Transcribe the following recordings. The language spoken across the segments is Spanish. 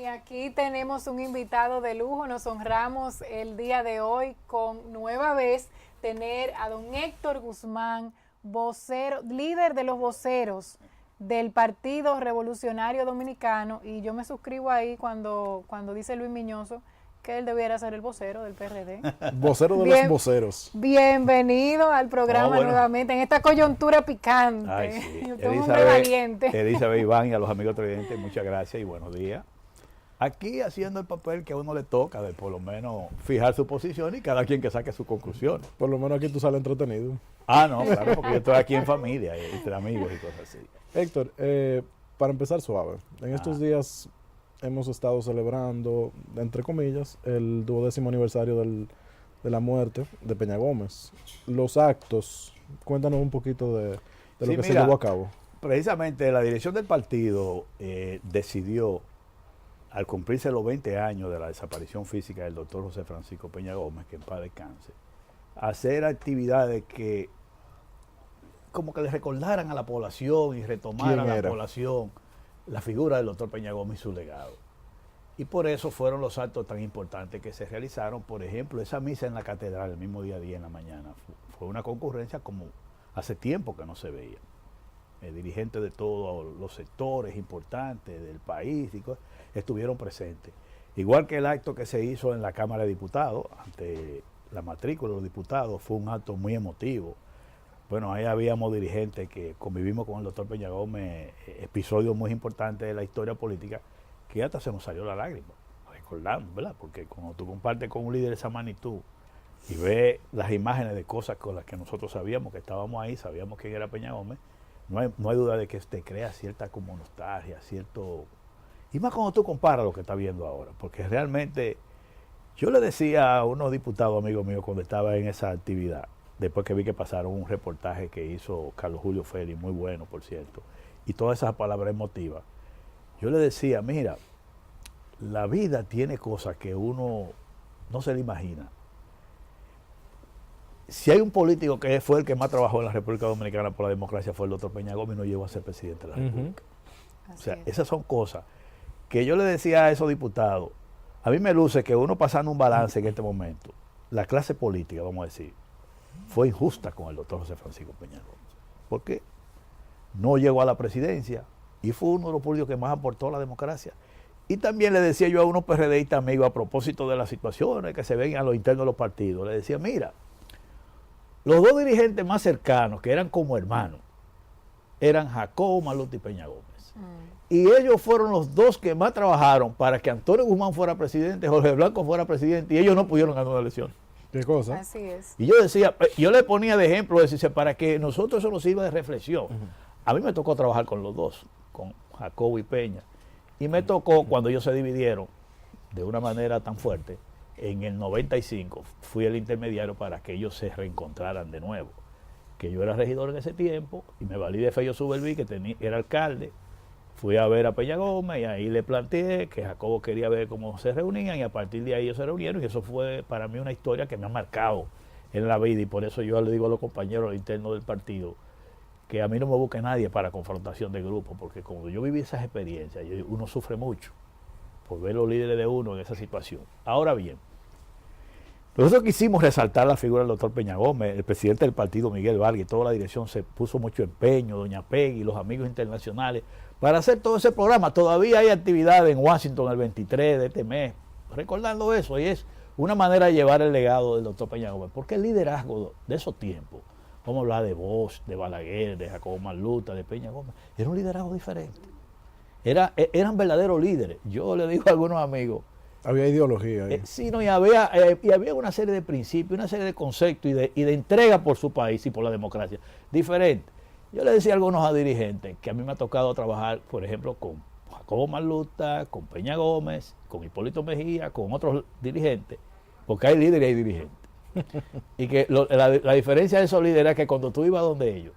aquí tenemos un invitado de lujo. Nos honramos el día de hoy con nueva vez tener a don Héctor Guzmán, vocero, líder de los voceros del Partido Revolucionario Dominicano, y yo me suscribo ahí cuando dice Luis Miñoso que él debiera ser el vocero del PRD. Vocero de los voceros. Bienvenido al programa nuevamente, en esta coyuntura picante. Ay, sí. Usted es un hombre valiente. Elizabeth, Iván y a los amigos televidentes, muchas gracias y buenos días. Aquí haciendo el papel que a uno le toca de por lo menos fijar su posición y cada quien que saque su conclusión. Por lo menos aquí tú sales entretenido. Ah, no, claro, porque yo estoy aquí en familia, entre amigos y cosas así. Héctor, para empezar suave, en estos días hemos estado celebrando, entre comillas, el 12º aniversario de la muerte de Peña Gómez. Los actos, cuéntanos un poquito de lo que se llevó a cabo. Precisamente la dirección del partido decidió, al cumplirse los 20 años de la desaparición física del doctor José Francisco Peña Gómez, que en paz descanse, hacer actividades que como que le recordaran a la población y retomaran a la población la figura del doctor Peña Gómez y su legado. Y por eso fueron los actos tan importantes que se realizaron. Por ejemplo, esa misa en la catedral el mismo día en la mañana fue una concurrencia como hace tiempo que no se veía. Dirigentes de todos los sectores importantes del país estuvieron presentes. Igual que el acto que se hizo en la Cámara de Diputados, ante la matrícula de los diputados, fue un acto muy emotivo. Bueno, ahí habíamos dirigentes que convivimos con el doctor Peña Gómez, episodios muy importantes de la historia política, que hasta se nos salió la lágrima, recordando, ¿verdad? Porque cuando tú compartes con un líder de esa magnitud y ves las imágenes de cosas con las que nosotros sabíamos que estábamos ahí, sabíamos quién era Peña Gómez, no hay duda de que te crea cierta como nostalgia, cierto... Y más cuando tú comparas lo que estás viendo ahora, porque realmente yo le decía a unos diputados amigos míos cuando estaba en esa actividad, después que vi que pasaron un reportaje que hizo Carlos Julio Félix, muy bueno por cierto, y todas esas palabras emotivas, yo le decía, mira, la vida tiene cosas que uno no se le imagina. Si hay un político que fue el que más trabajó en la República Dominicana por la democracia, fue el doctor Peña Gómez, y no llegó a ser presidente de la República. O sea, esas son cosas que yo le decía a esos diputados, a mí me luce que uno pasando un balance en este momento, la clase política, vamos a decir, fue injusta con el doctor José Francisco Peña Gómez. ¿Por qué? No llegó a la presidencia y fue uno de los políticos que más aportó a la democracia. Y también le decía yo a unos PRDistas amigos a propósito de las situaciones que se ven a lo interno de los partidos, le decía, mira, los dos dirigentes más cercanos, que eran como hermanos, eran Jacobo Malutta y Peña Gómez. Y ellos fueron los dos que más trabajaron para que Antonio Guzmán fuera presidente, Jorge Blanco fuera presidente, y ellos no pudieron ganar una elección. ¿Qué cosa? Así es. Y yo decía, yo le ponía de ejemplo, decía, para que nosotros eso nos sirva de reflexión. A mí me tocó trabajar con los dos, con Jacobo y Peña. Y me tocó, cuando ellos se dividieron de una manera tan fuerte, en el 95, fui el intermediario para que ellos se reencontraran de nuevo. Que yo era regidor en ese tiempo, y me valí de Fello Suberví, que era alcalde. Fui a ver a Peña Gómez y ahí le planteé que Jacobo quería ver cómo se reunían, y a partir de ahí ellos se reunieron, y eso fue para mí una historia que me ha marcado en la vida, y por eso yo le digo a los compañeros internos del partido que a mí no me busque nadie para confrontación de grupo, porque cuando yo viví esas experiencias, uno sufre mucho por ver los líderes de uno en esa situación. Ahora bien, nosotros quisimos resaltar la figura del doctor Peña Gómez, el presidente del partido Miguel Vargas, y toda la dirección se puso mucho empeño, doña Peggy, los amigos internacionales, para hacer todo ese programa. Todavía hay actividades en Washington el 23 de este mes, recordando eso, y es una manera de llevar el legado del doctor Peña Gómez, porque el liderazgo de esos tiempos, vamos a hablar de Bosch, de Balaguer, de Jacobo Malutta, de Peña Gómez, era un liderazgo diferente. Eran verdaderos líderes. Yo le digo a algunos amigos, había ideología ahí. Sí, no, y había una serie de principios, una serie de conceptos y de entrega por su país y por la democracia diferente. Yo le decía a algunos dirigentes que a mí me ha tocado trabajar, por ejemplo, con Jacobo Malutta, con Peña Gómez, con Hipólito Mejía, con otros dirigentes, porque hay líderes y hay dirigentes. Y que la diferencia de esos líderes es que cuando tú ibas donde ellos,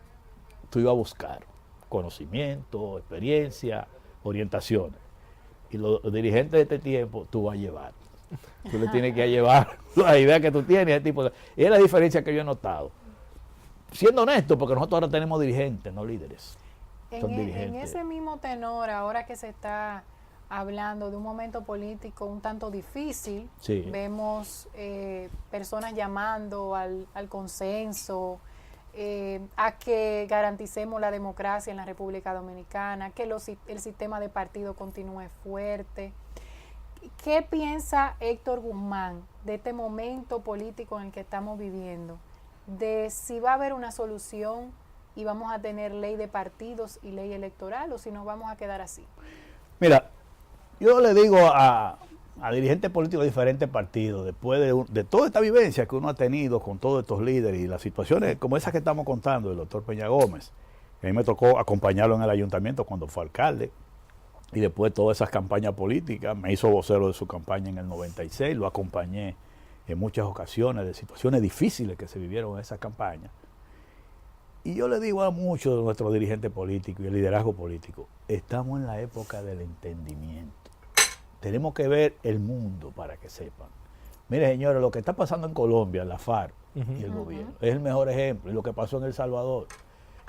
tú ibas a buscar conocimiento, experiencia, orientaciones. Y los dirigentes de este tiempo, tú vas a llevar. Tú le tienes que llevar la idea que tú tienes. Y es la diferencia que yo he notado. Siendo honesto, porque nosotros ahora tenemos dirigentes, no líderes. En ese mismo tenor, ahora que se está hablando de un momento político un tanto difícil. Sí. Vemos personas llamando al consenso, a que garanticemos la democracia en la República Dominicana, que el sistema de partido continúe fuerte. ¿Qué piensa Héctor Guzmán de este momento político en el que estamos viviendo? De si va a haber una solución y vamos a tener ley de partidos y ley electoral, o si nos vamos a quedar así. Mira, yo le digo a dirigentes políticos de diferentes partidos, después de toda esta vivencia que uno ha tenido con todos estos líderes y las situaciones como esas que estamos contando del doctor Peña Gómez, a mí me tocó acompañarlo en el ayuntamiento cuando fue alcalde, y después de todas esas campañas políticas, me hizo vocero de su campaña en el 96, lo acompañé en muchas ocasiones de situaciones difíciles que se vivieron en esas campañas. Y yo le digo a muchos de nuestros dirigentes políticos y el liderazgo político, estamos en la época del entendimiento. Tenemos que ver el mundo para que sepan. Mire, señores, lo que está pasando en Colombia, la FARC y el gobierno, es el mejor ejemplo. Y lo que pasó en El Salvador.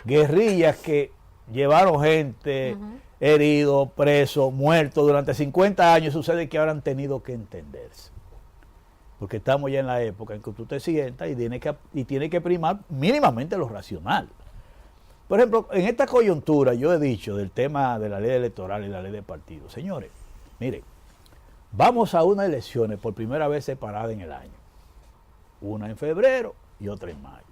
Guerrillas que llevaron gente heridos, presos, muertos durante 50 años. Sucede que ahora han tenido que entenderse. Porque estamos ya en la época en que tú te sientas y tiene que primar mínimamente lo racional. Por ejemplo, en esta coyuntura yo he dicho del tema de la ley electoral y la ley de partidos. Señores, miren, vamos a unas elecciones por primera vez separadas en el año. Una en febrero y otra en mayo.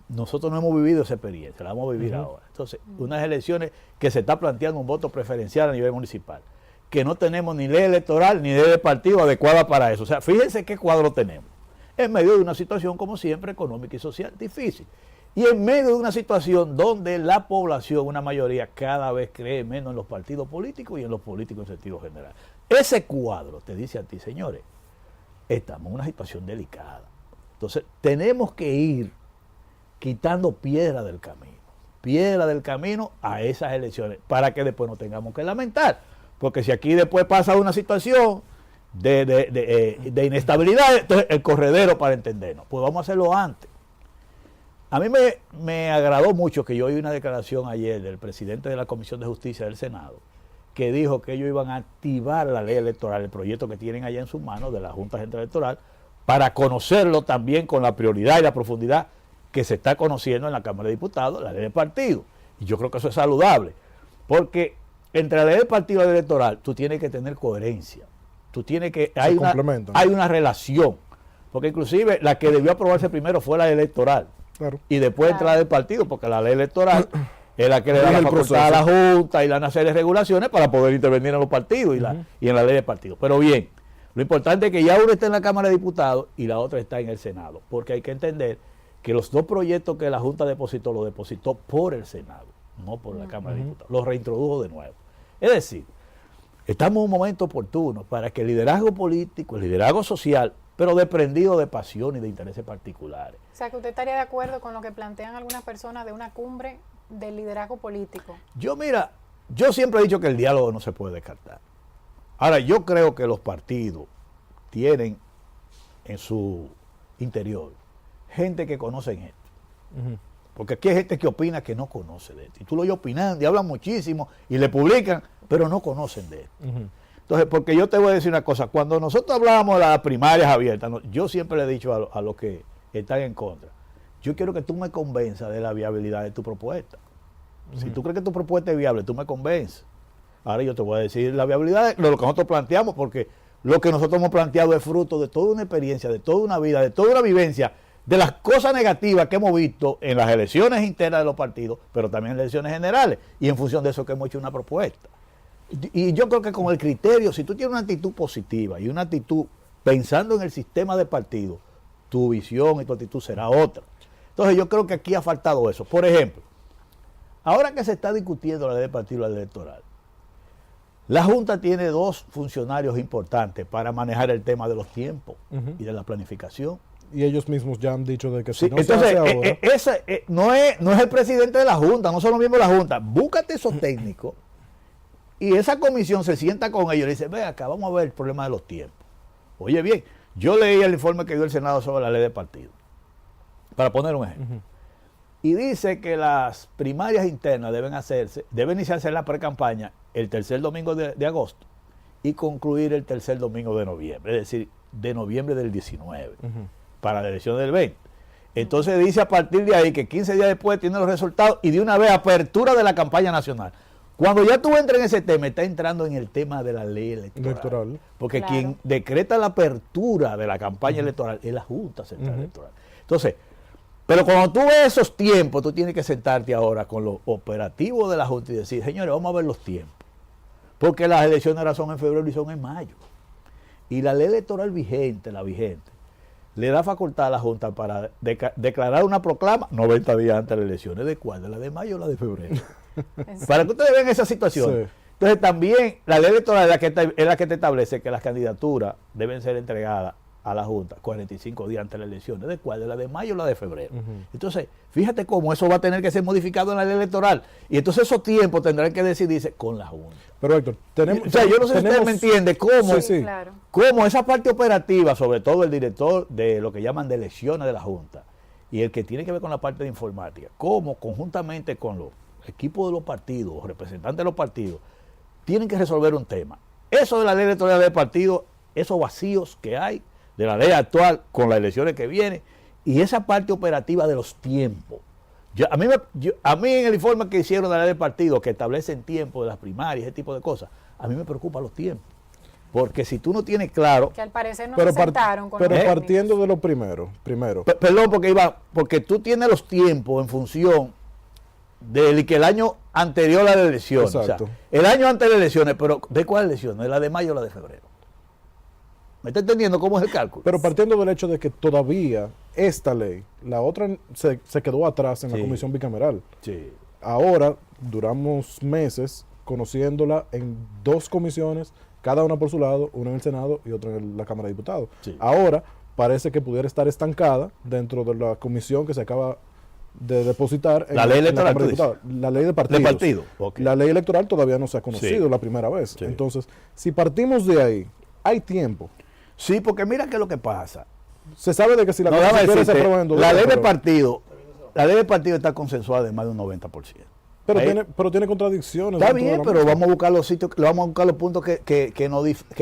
Nosotros no hemos vivido esa experiencia, la vamos a vivir ahora. Entonces, unas elecciones que se está planteando un voto preferencial a nivel municipal, que no tenemos ni ley electoral ni ley de partido adecuada para eso. O sea, fíjense qué cuadro tenemos. En medio de una situación, como siempre, económica y social difícil. Y en medio de una situación donde la población, una mayoría, cada vez cree menos en los partidos políticos y en los políticos en sentido general. Ese cuadro te dice a ti, señores, estamos en una situación delicada. Entonces, tenemos que ir quitando piedra del camino a esas elecciones, para que después no tengamos que lamentar. Porque si aquí después pasa una situación de inestabilidad, entonces el corredero para entendernos, pues vamos a hacerlo antes. A mí me agradó mucho que yo oí una declaración ayer del presidente de la Comisión de Justicia del Senado, que dijo que ellos iban a activar la ley electoral, el proyecto que tienen allá en sus manos de la Junta Central Electoral, para conocerlo también con la prioridad y la profundidad que se está conociendo en la Cámara de Diputados, la ley de partido. Y yo creo que eso es saludable, porque entre la ley de partido y la ley electoral tú tienes que tener coherencia. Tú tienes que hay una relación, porque inclusive la que debió aprobarse primero fue la electoral. Claro. Y después entra la del partido, porque la ley electoral es la que le da la facultad a la Junta y la una serie de regulaciones para poder intervenir en los partidos y en la ley de partido. Pero bien, lo importante es que ya uno está en la Cámara de Diputados y la otra está en el Senado, porque hay que entender que los dos proyectos que la Junta depositó, los depositó por el Senado, no por la Cámara de Diputados, los reintrodujo de nuevo. Es decir, estamos en un momento oportuno para que el liderazgo político, el liderazgo social, pero desprendido de pasión y de intereses particulares. O sea, que usted estaría de acuerdo con lo que plantean algunas personas de una cumbre del liderazgo político. Yo siempre he dicho que el diálogo no se puede descartar. Ahora, yo creo que los partidos tienen en su interior gente que conoce esto. Porque aquí hay gente que opina que no conoce de esto. Y tú lo oyes opinando y hablan muchísimo y le publican, pero no conocen de esto. Entonces, porque yo te voy a decir una cosa, cuando nosotros hablábamos de las primarias abiertas, yo siempre le he dicho a los que están en contra, yo quiero que tú me convenzas de la viabilidad de tu propuesta. Si tú crees que tu propuesta es viable, tú me convences. Ahora yo te voy a decir la viabilidad de lo que nosotros planteamos, porque lo que nosotros hemos planteado es fruto de toda una experiencia, de toda una vida, de toda una vivencia, de las cosas negativas que hemos visto en las elecciones internas de los partidos, pero también en las elecciones generales, y en función de eso que hemos hecho una propuesta. Y yo creo que con el criterio, si tú tienes una actitud positiva y una actitud pensando en el sistema de partido, tu visión y tu actitud será otra. Entonces yo creo que aquí ha faltado eso. Por ejemplo, ahora que se está discutiendo la ley de partido y la ley electoral, la Junta tiene dos funcionarios importantes para manejar el tema de los tiempos y de la planificación. Y ellos mismos ya han dicho de que sí, si no se hace ahora... no es el presidente de la Junta, no son los miembros de la Junta. Búscate esos técnicos y esa comisión se sienta con ellos y le dice, ve acá, vamos a ver el problema de los tiempos. Oye bien, yo leí el informe que dio el Senado sobre la ley de partido, para poner un ejemplo. Y dice que las primarias internas deben iniciarse en la pre-campaña el tercer domingo de agosto. y concluir el tercer domingo de noviembre, es decir, de noviembre del 19, para la elección del 20. Entonces dice a partir de ahí que 15 días después tiene los resultados y de una vez apertura de la campaña nacional. Cuando ya tú entras en ese tema, está entrando en el tema de la ley electoral. Porque claro, quien decreta la apertura de la campaña electoral es la Junta Central Electoral. Entonces, pero cuando tú ves esos tiempos, tú tienes que sentarte ahora con los operativos de la Junta y decir, señores, vamos a ver los tiempos. Porque las elecciones ahora son en febrero y son en mayo. Y la ley electoral vigente, le da facultad a la Junta para declarar una proclama 90 días antes de las elecciones. ¿De cuál? ¿De la de mayo o la de febrero? Para que ustedes vean esa situación. Sí. Entonces también la ley electoral es la que te establece que las candidaturas deben ser entregadas a la Junta 45 días antes de las elecciones. ¿De cuál? ¿De la de mayo o la de febrero? Entonces, fíjate cómo eso va a tener que ser modificado en la ley electoral. Y entonces esos tiempos tendrán que decidirse con la Junta. Pero Héctor, tenemos... O sea, yo no sé si usted me entiende cómo, claro, cómo esa parte operativa, sobre todo el director de lo que llaman de elecciones de la Junta, y el que tiene que ver con la parte de informática, cómo conjuntamente con los equipos de los partidos, los representantes de los partidos, tienen que resolver un tema. Eso de la ley electoral del partido, esos vacíos que hay de la ley actual con las elecciones que vienen, y esa parte operativa de los tiempos. A mí en el informe que hicieron de la ley del partido, que establecen tiempo de las primarias, ese tipo de cosas, a mí me preocupan los tiempos. Porque si tú no tienes claro... Que al parecer no se sentaron con pero los partiendo de lo primero. Perdón, porque tú tienes los tiempos en función de que el año anterior a las elecciones. Exacto. O sea, el año antes de las elecciones, pero ¿de cuál elecciones? ¿De la de mayo o la de febrero? ¿Me está entendiendo cómo es el cálculo? Pero partiendo del hecho de que todavía esta ley, la otra se quedó atrás en la comisión bicameral. Sí. Ahora duramos meses conociéndola en dos comisiones, cada una por su lado, una en el Senado y otra en la Cámara de Diputados. Sí. Ahora parece que pudiera estar estancada dentro de la comisión que se acaba de depositar en la ley en la electoral. Cámara de Diputados. La ley de partidos. De partido. Okay. La ley electoral todavía no se ha conocido la primera vez. Sí. Entonces, si partimos de ahí, hay tiempo. Sí, porque mira qué es lo que pasa. Se sabe de que si la Constitución se aprueba en 2 la ley del partido está consensuada de más de un 90%. Pero tiene contradicciones. Está bien, pero vamos a buscar los sitios, vamos a buscar los puntos que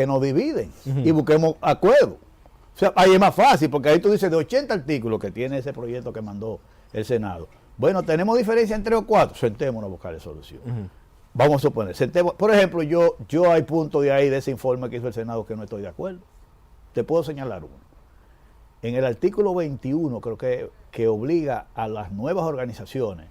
nos dividen y busquemos acuerdos. O sea, ahí es más fácil, porque ahí tú dices de 80 artículos que tiene ese proyecto que mandó el Senado. Bueno, tenemos diferencia en 3 o 4, sentémonos a buscar solución. Vamos a suponer, por ejemplo, yo hay puntos de ahí de ese informe que hizo el Senado que no estoy de acuerdo. Te puedo señalar uno. En el artículo 21 creo que obliga a las nuevas organizaciones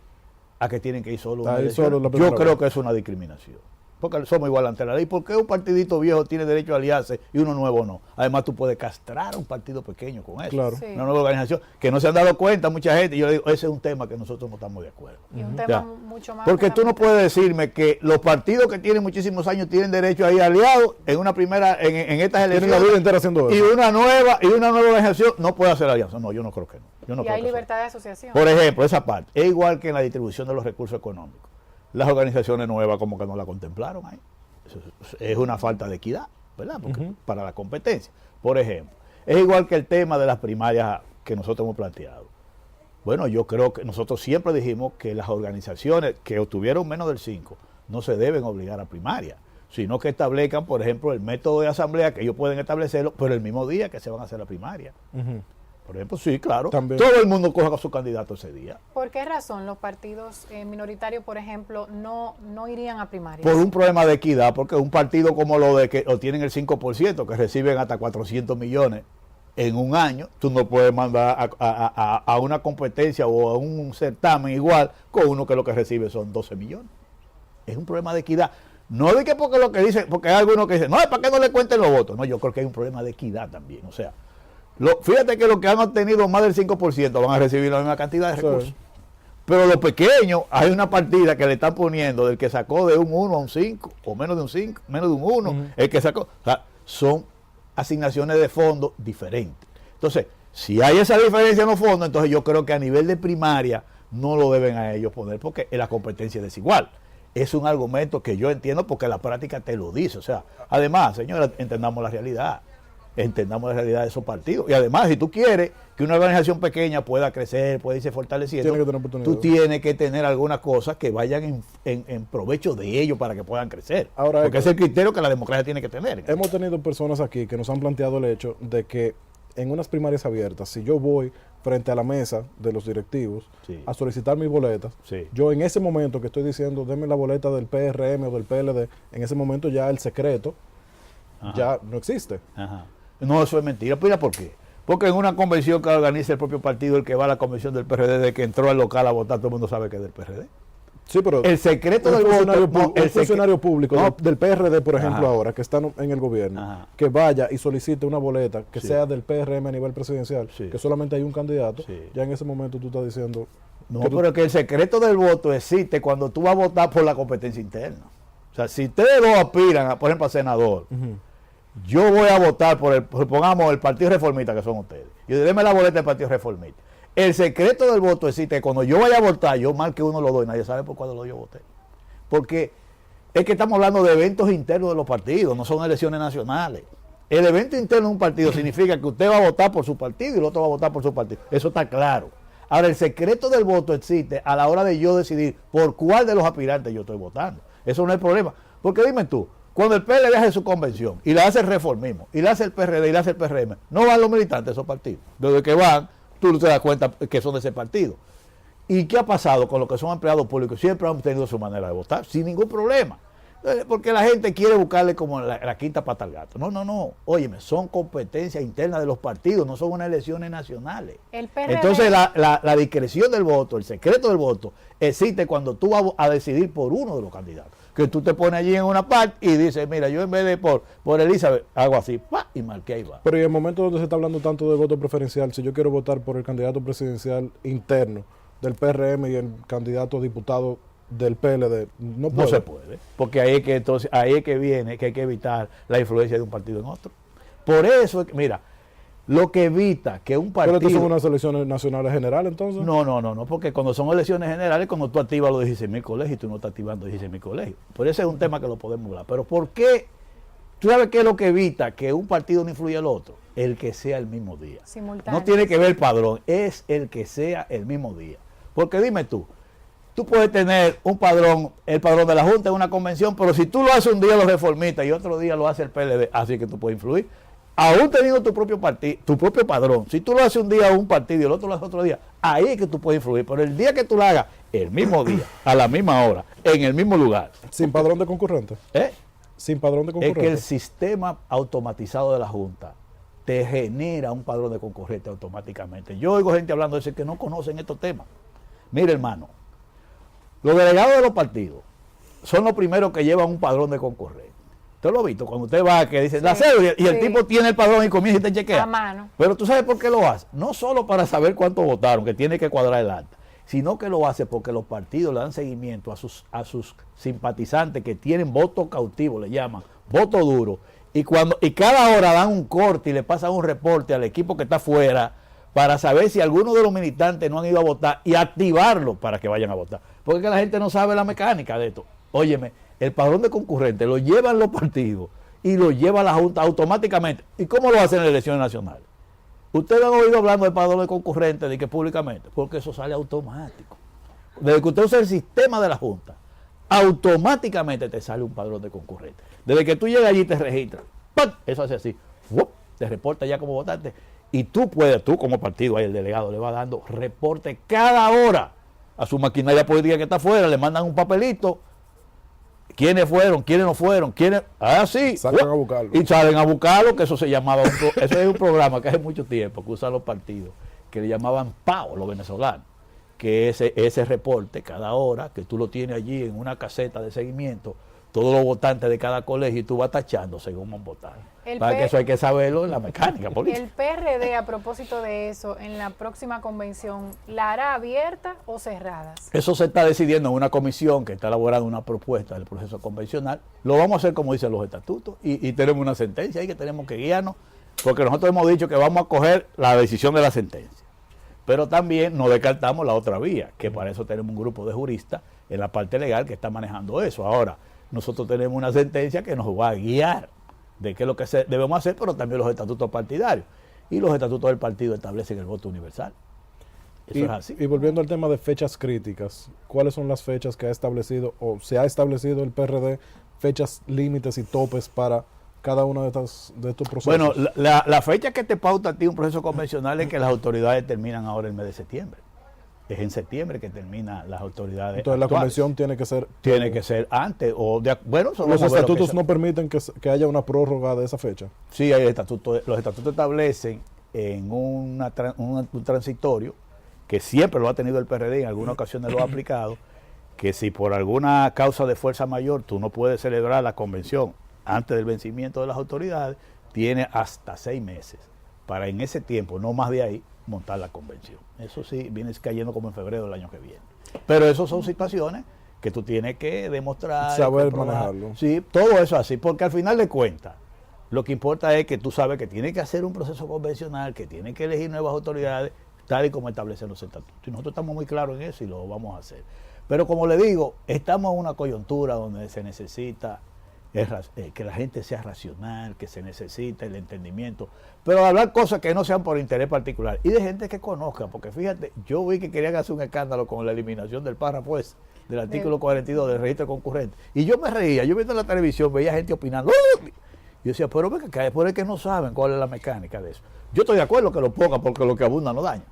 a que tienen que ir solo una elección. Yo creo que es una discriminación. Porque somos igual ante la ley. ¿Por qué un partidito viejo tiene derecho a aliarse y uno nuevo no? Además, tú puedes castrar a un partido pequeño con eso. Claro. Sí. Una nueva organización que no se han dado cuenta mucha gente. Y yo le digo, ese es un tema que nosotros no estamos de acuerdo. Y un tema mucho más... Porque tú no puedes decirme que los partidos que tienen muchísimos años tienen derecho a ir aliados en una primera, en estas elecciones. Tienen la vida entera haciendo eso. Y una nueva organización no puede hacer alianza. No, yo no creo que no. Yo no y creo hay que libertad de asociación. Por ejemplo, esa parte. Es igual que en la distribución de los recursos económicos. Las organizaciones nuevas como que no la contemplaron ahí. Eso es una falta de equidad, ¿verdad? Porque para la competencia. Por ejemplo, es igual que el tema de las primarias que nosotros hemos planteado. Bueno, yo creo que nosotros siempre dijimos que las organizaciones que obtuvieron menos del 5 no se deben obligar a primaria, sino que establezcan, por ejemplo, el método de asamblea, que ellos pueden establecerlo, pero el mismo día que se van a hacer la primaria. Por ejemplo, sí, claro. También. Todo el mundo coja a su candidato ese día. ¿Por qué razón los partidos minoritarios, por ejemplo, no irían a primarias? Por un problema de equidad, porque un partido como lo de que obtienen el 5%, que reciben hasta 400 millones en un año, tú no puedes mandar a una competencia o a un certamen igual con uno que lo que recibe son 12 millones. Es un problema de equidad. No de que porque lo que dicen, porque hay algunos que dicen, no, ¿para qué no le cuenten los votos? No, yo creo que hay un problema de equidad también. O sea, fíjate que los que han obtenido más del 5% van a recibir la misma cantidad de recursos. Pero los pequeños, hay una partida que le están poniendo del que sacó de un 1 a un 5, o menos de un 5, menos de un 1, el que sacó. O sea, son asignaciones de fondos diferentes. Entonces, si hay esa diferencia en los fondos, entonces yo creo que a nivel de primaria no lo deben a ellos poner porque la competencia es desigual. Es un argumento que yo entiendo porque la práctica te lo dice. O sea, además, señora, entendamos la realidad. entendamos la realidad de esos partidos. Y además, si tú quieres que una organización pequeña pueda crecer, pueda irse fortaleciendo, Tiene que tener oportunidad. tú tienes que tener algunas cosas que vayan en provecho de ellos para que puedan crecer. Ahora, porque ese es el criterio que la democracia tiene que tener. Hemos tenido personas aquí que nos han planteado el hecho de que en unas primarias abiertas, si yo voy frente a la mesa de los directivos Sí. a solicitar mis boletas, Sí. yo en ese momento que estoy diciendo, denme la boleta del PRM o del PLD, en ese momento ya el secreto Ajá. ya no existe. Ajá. No, eso es mentira. Mira por qué. Porque en una convención que organiza el propio partido, el que va a la convención del PRD, de que entró al local a votar, todo el mundo sabe que es del PRD. Sí, pero El secreto un del funcionario, voto... no, un funcionario público no. del PRD, por ejemplo, Ajá. ahora, que está en el gobierno, Ajá. que vaya y solicite una boleta que Sí. sea del PRM a nivel presidencial, Sí. que solamente hay un candidato, Sí. ya en ese momento tú estás diciendo... No, que tú- pero que el secreto del voto existe cuando tú vas a votar por la competencia interna. O sea, si ustedes dos aspiran, por ejemplo, a senador, Ujú. yo voy a votar pongamos, el Partido Reformista, que son ustedes. Y déme la boleta del Partido Reformista. El secreto del voto existe cuando yo vaya a votar, yo marque uno lo doy, nadie sabe por cuál lo yo voté. Porque es que estamos hablando de eventos internos de los partidos, no son elecciones nacionales. El evento interno de un partido significa que usted va a votar por su partido y el otro va a votar por su partido. Eso está claro. Ahora, el secreto del voto existe a la hora de yo decidir por cuál de los aspirantes yo estoy votando. Eso no es problema. Porque dime tú, cuando el PLD hace su convención y la hace el reformismo, y la hace el PRD y la hace el PRM, no van los militantes de esos partidos. Desde que van, tú te das cuenta que son de ese partido. ¿Y qué ha pasado con los que son empleados públicos? Siempre han tenido su manera de votar, sin ningún problema. Porque la gente quiere buscarle como la quinta pata al gato. No, no, no. Óyeme, son competencias internas de los partidos, no son unas elecciones nacionales. El PRD. Entonces la discreción del voto, el secreto del voto, existe cuando tú vas a decidir por uno de los candidatos. Que tú te pones allí en una parte y dices, mira, yo en vez de por Elizabeth, hago así, ¡pa! Y marqué ahí va. Pero y en el momento donde se está hablando tanto de voto preferencial, si yo quiero votar por el candidato presidencial interno del PRM y el candidato diputado del PLD, no puedo. No se puede, porque ahí es que entonces ahí es que viene que hay que evitar la influencia de un partido en otro. Por eso, mira, lo que evita que un Pero partido... estas son unas elecciones nacionales generales, entonces. No, porque cuando son elecciones generales, cuando tú activas los 16.000 colegios, tú no estás activando 16.000 colegios. Por eso es un tema que lo podemos hablar. Pero ¿por qué? ¿Tú sabes qué es lo que evita que un partido no influya al otro? El que sea el mismo día. Simultáneo. No tiene que ver el padrón, es el que sea el mismo día. Porque dime tú puedes tener un padrón, el padrón de la Junta en una convención, pero si tú lo haces un día los reformistas y otro día lo hace el PLD, así que tú puedes influir. Aún teniendo tu propio partido, tu propio padrón, si tú lo haces un día un partido y el otro lo hace otro día, ahí es que tú puedes influir. Pero el día que tú lo hagas, el mismo día, a la misma hora, en el mismo lugar, Sin padrón de concurrente. ¿eh? Sin padrón de Es concurrente. que el sistema automatizado de la Junta te genera un padrón de concurrente automáticamente. Yo oigo gente hablando de eso que no conocen estos temas. Mire, hermano, los delegados de los partidos son los primeros que llevan un padrón de concurrente. Usted lo ha visto, cuando usted va, que dice la cédula, y el sí. tipo tiene el padrón y comienza y te chequea. A mano. Pero tú sabes por qué lo hace. No solo para saber cuánto votaron, que tiene que cuadrar el acta, sino que lo hace porque los partidos le dan seguimiento a sus simpatizantes que tienen voto cautivo, le llaman, voto duro. Y cada hora dan un corte y le pasan un reporte al equipo que está fuera para saber si algunos de los militantes no han ido a votar y activarlo para que vayan a votar. Porque es que la gente no sabe la mecánica de esto. Óyeme, el padrón de concurrentes lo llevan los partidos y lo lleva la Junta automáticamente. ¿Y cómo lo hacen en las elecciones nacionales? Ustedes han oído hablando del padrón de concurrentes de que públicamente, porque eso sale automático. Desde que usted usa el sistema de la Junta, automáticamente te sale un padrón de concurrentes. Desde que tú llegas allí te registras, ¡pam! Eso hace así, ¡wup! Te reporta ya como votante. Y tú como partido, ahí el delegado le va dando reporte cada hora a su maquinaria política que está afuera, le mandan un papelito, quiénes fueron, quiénes no fueron, quiénes, sí, Salen a buscarlo. y salen a buscarlo, que eso se llamaba, eso es un programa que hace mucho tiempo que usan los partidos, que le llamaban PAO, los venezolanos, que ese reporte cada hora, que tú lo tienes allí en una caseta de seguimiento, todos los votantes de cada colegio y tú vas tachando según van votando. Para que eso hay que saberlo en la mecánica política. El PRD, a propósito de eso, en la próxima convención, ¿la hará abierta o cerradas? Eso se está decidiendo en una comisión que está elaborando una propuesta del proceso convencional. Lo vamos a hacer como dicen los estatutos y tenemos una sentencia ahí que tenemos que guiarnos, porque nosotros hemos dicho que vamos a coger la decisión de la sentencia. Pero también no descartamos la otra vía, que para eso tenemos un grupo de juristas en la parte legal que está manejando eso. Ahora, nosotros tenemos una sentencia que nos va a guiar de qué es lo que debemos hacer, pero también los estatutos partidarios. Y los estatutos del partido establecen el voto universal. Eso es así. Y volviendo al tema de fechas críticas, ¿cuáles son las fechas que ha establecido o se ha establecido el PRD, fechas límites y topes para cada uno de estos procesos? Bueno, la fecha que te pauta a ti un proceso convencional es que las autoridades terminan ahora el mes de septiembre. Es en septiembre que terminan las autoridades. Entonces actuales. la convención tiene que ser... Tiene que ser antes. Bueno, los estatutos no permiten que haya una prórroga de esa fecha. Sí, hay estatutos. Los estatutos establecen en un transitorio, que siempre lo ha tenido el PRD, en algunas ocasiones lo ha aplicado, que si por alguna causa de fuerza mayor tú no puedes celebrar la convención antes del vencimiento de las autoridades, tiene hasta 6 meses para en ese tiempo, no más de ahí, montar la convención. Eso sí, viene cayendo como en febrero del año que viene. Pero eso son situaciones que tú tienes que demostrar. Saber manejarlo. Sí, todo eso así, porque al final de cuentas, lo que importa es que tú sabes que tienes que hacer un proceso convencional, que tienes que elegir nuevas autoridades, tal y como establecen los estatutos. Y nosotros estamos muy claros en eso y lo vamos a hacer. Pero como le digo, estamos en una coyuntura donde se necesita que la gente sea racional, que se necesita el entendimiento, pero hablar cosas que no sean por interés particular y de gente que conozca, porque fíjate, yo vi que querían hacer un escándalo con la eliminación del párrafo ese, del artículo 42 del registro concurrente, y yo me reía, yo viendo la televisión, veía gente opinando, y yo decía, pero venga, que por el que no saben cuál es la mecánica de eso. Yo estoy de acuerdo que lo ponga porque lo que abunda no daña.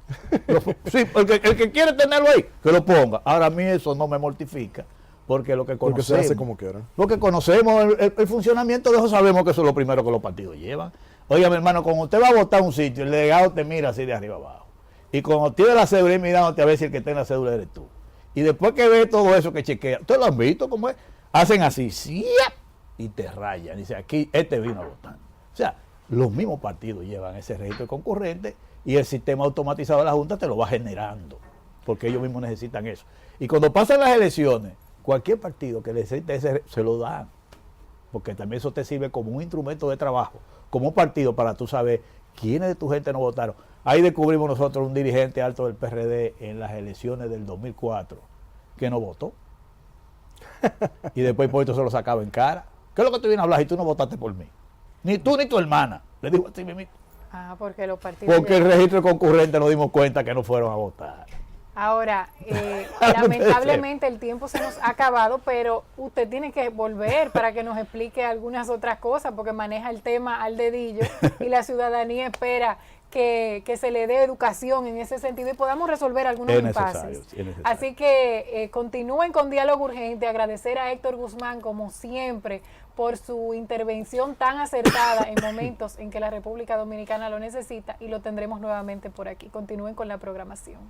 Sí, el que quiere tenerlo ahí, que lo ponga. Ahora a mí eso no me mortifica, porque lo que conocemos, porque se hace como quiera. Lo que conocemos, el funcionamiento de eso, sabemos que eso es lo primero que los partidos llevan. Oiga, mi hermano, cuando usted va a votar a un sitio, el delegado te mira así de arriba abajo. Y cuando tiene la cédula, y mirándote a ver si el que está en la cédula eres tú. Y después que ve todo eso que chequea, ¿ustedes lo han visto cómo es? Hacen así, ¡siap! Y te rayan. Dice, aquí, este vino a votar. O sea, los mismos partidos llevan ese registro concurrente y el sistema automatizado de la Junta te lo va generando, porque ellos mismos necesitan eso. Y cuando pasan las elecciones, cualquier partido que necesite ese se lo dan, porque también eso te sirve como un instrumento de trabajo, como un partido para tú saber quiénes de tu gente no votaron. Ahí descubrimos nosotros un dirigente alto del PRD en las elecciones del 2004 que no votó. Y después por esto se lo sacaba en cara. ¿Qué es lo que tú vienes a hablar si tú no votaste por mí? Ni tú ni tu hermana. Le dijo así mismo. Porque los partidos... Porque el registro concurrente nos dimos cuenta que no fueron a votar. Ahora, lamentablemente el tiempo se nos ha acabado, pero usted tiene que volver para que nos explique algunas otras cosas, porque maneja el tema al dedillo y la ciudadanía espera que se le dé educación en ese sentido y podamos resolver algunos impases. Así que continúen con Diálogo Urgente. Agradecer a Héctor Guzmán, como siempre, por su intervención tan acertada en momentos en que la República Dominicana lo necesita, y lo tendremos nuevamente por aquí. Continúen con la programación.